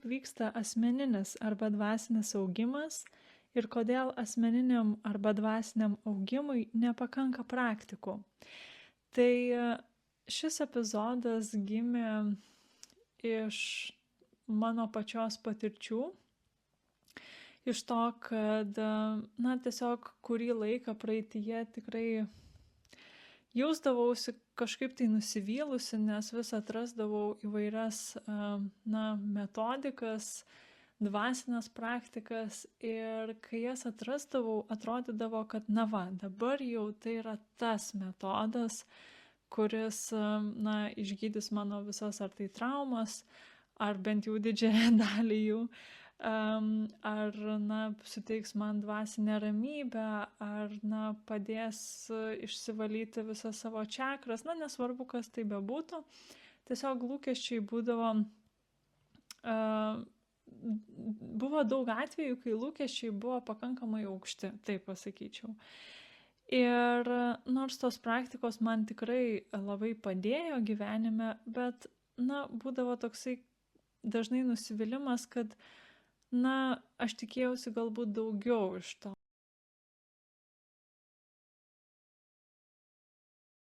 vyksta asmeninis arba dvasinis augimas ir kodėl asmeniniam arba dvasiniam augimui nepakanka praktikų. Tai šis epizodas gimė iš mano pačios patirčių, iš to, kad, tiesiog kurį laiką praeityje tikrai jausdavausi kažkaip tai nusivylusi, nes vis atrasdavau įvairias, metodikas, dvasinės praktikas ir kai jas atrasdavau, atrodydavo, kad dabar jau tai yra tas metodas, kuris, išgydys mano visas ar tai traumas, ar bent jau didžiąją dalį jų, ar, suteiks man dvasinę ramybę, ar, padės išsivalyti visas savo čakras, nesvarbu, kas tai bebūtų. Tiesiog lūkesčiai būdavo, buvo daug atvejų, kai lūkesčiai buvo pakankamai aukšti, taip pasakyčiau. Ir nors tos praktikos man tikrai labai padėjo gyvenime, bet, būdavo toksai dažnai nusivylimas, kad, aš tikėjausi galbūt daugiau iš to.